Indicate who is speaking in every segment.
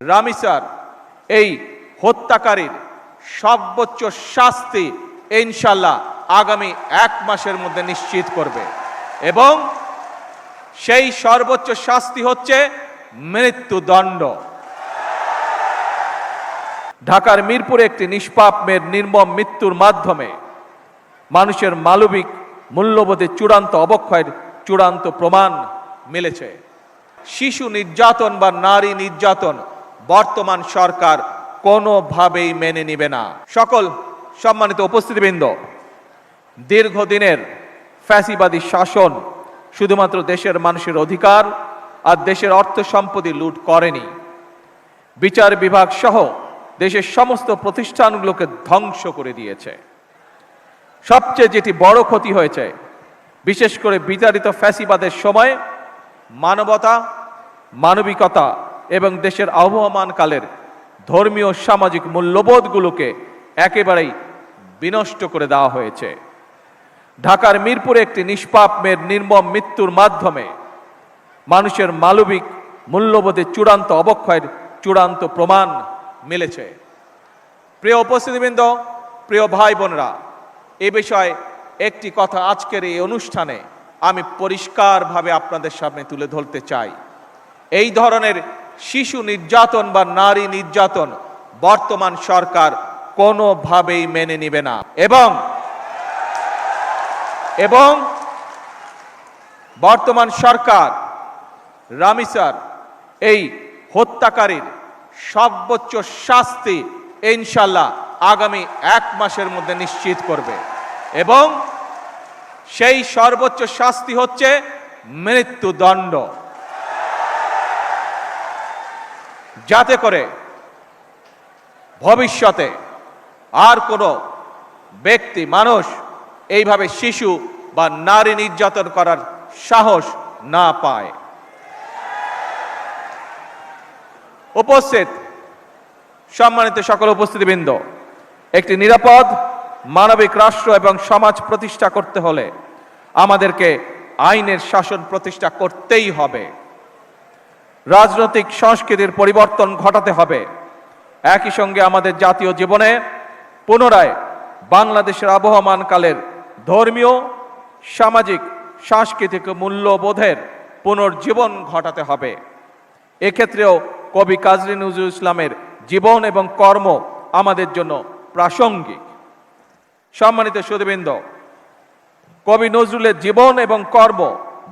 Speaker 1: রামিসার এই হত্যাকারীর সর্বোচ্চ শাস্তি ইনশাআল্লাহ আগামী 1 মাসের মধ্যে নিশ্চিত করবে এবং সেই সর্বোচ্চ শাস্তি হচ্ছে মৃত্যুদণ্ড। ঢাকার মিরপুরে একটি নিষ্পাপ মেয়ের নির্মম মৃত্যুর মাধ্যমে মানুষের মানবিক মূল্যবোধের চূড়ান্ত অবক্ষয়ের চূড়ান্ত প্রমাণ মিলেছে। শিশু নির্যাতন বা নারী নির্যাতন বর্তমান সরকার কোনোভাবেই মেনে নিবে না। সকল সম্মানিত উপস্থিতিবৃন্দ, দীর্ঘদিনের ফ্যাসিবাদী শাসন শুধুমাত্র দেশের মানুষের অধিকার আর দেশের অর্থ সম্পত্তি লুট করেনি, বিচার বিভাগ সহ দেশের সমস্ত প্রতিষ্ঠানগুলোকে ধ্বংস করে দিয়েছে। সবচেয়ে যেটি বড় ক্ষতি হয়েছে, বিশেষ করে বিতাড়িত ফ্যাসিবাদের সময় মানবতা, মানবিকতা এবং দেশের আবহমানকালের ধর্মীয় সামাজিক মূল্যবোধগুলোকে একেবারেই বিনষ্ট করে দেওয়া হয়েছে। ঢাকার মিরপুরে একটি নিষ্পাপ মেয়ের নির্মম মৃত্যুর মাধ্যমে মানুষের মানবিক মূল্যবোধের চূড়ান্ত অবক্ষয়ের চূড়ান্ত প্রমাণ মিলেছে। প্রিয় উপস্থিতিবৃন্দ, প্রিয় ভাই বোনেরা, এ বিষয়ে একটি কথা আজকের এই অনুষ্ঠানে আমি পরিষ্কারভাবে আপনাদের সামনে তুলে ধরতে চাই। এই ধরনের শিশু নির্যাতন বা নারী নির্যাতন বর্তমান সরকার কোনোভাবেই মেনে নেবে না এবং বর্তমান সরকার রামিসার এই হত্যাকারীর সর্বোচ্চ শাস্তি ইনশাআল্লাহ আগামী 1 মাসের মধ্যে নিশ্চিত করবে এবং সেই সর্বোচ্চ শাস্তি হচ্ছে মৃত্যুদণ্ড, যাতে করে ভবিষ্যতে আর কোনো ব্যক্তি মানুষ এইভাবে শিশু বা নারী নির্যাতন করার সাহস না পায়। উপস্থিত সম্মানিত সকল উপস্থিতিবৃন্দ, একটি নিরাপদ মানবিক রাষ্ট্র এবং সমাজ প্রতিষ্ঠা করতে হলে আমাদেরকে আইনের শাসন প্রতিষ্ঠা করতেই হবে। রাজনৈতিক সংস্কৃতির পরিবর্তন ঘটাতে হবে। একই সঙ্গে আমাদের জাতীয় জীবনে পুনরায় বাংলাদেশের আবহমানকালের ধর্মীয়, সামাজিক, সাংস্কৃতিক মূল্যবোধের পুনর্জীবন ঘটাতে হবে। এক্ষেত্রেও কবি কাজী নজরুল ইসলামের জীবন এবং কর্ম আমাদের জন্য প্রাসঙ্গিক। সম্মানিত সুধীবৃন্দ, কবি নজরুলের জীবন এবং কর্ম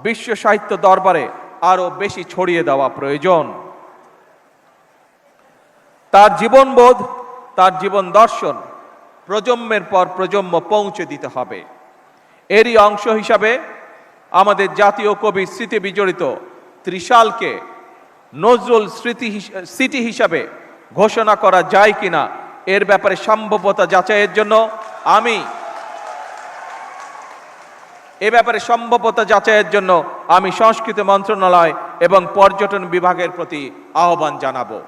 Speaker 1: বিশ্ব সাহিত্য দরবারে আরো বেশি ছড়িয়ে দেওয়া প্রয়োজন। তার জীবনবোধ, তার জীবন দর্শন প্রজন্মের পর প্রজন্ম পৌঁছে দিতে হবে। এরই অংশ হিসাবে আমাদের জাতীয় কবির স্মৃতি বিজড়িত ত্রিশালকে নজরুল সিটি হিসাবে ঘোষণা করা যায় কিনা এর ব্যাপারে সম্ভাব্যতা যাচাইয়ের জন্য আমি সংস্কৃতি মন্ত্রণালয় এবং পর্যটন বিভাগের প্রতি আহ্বান জানাবো।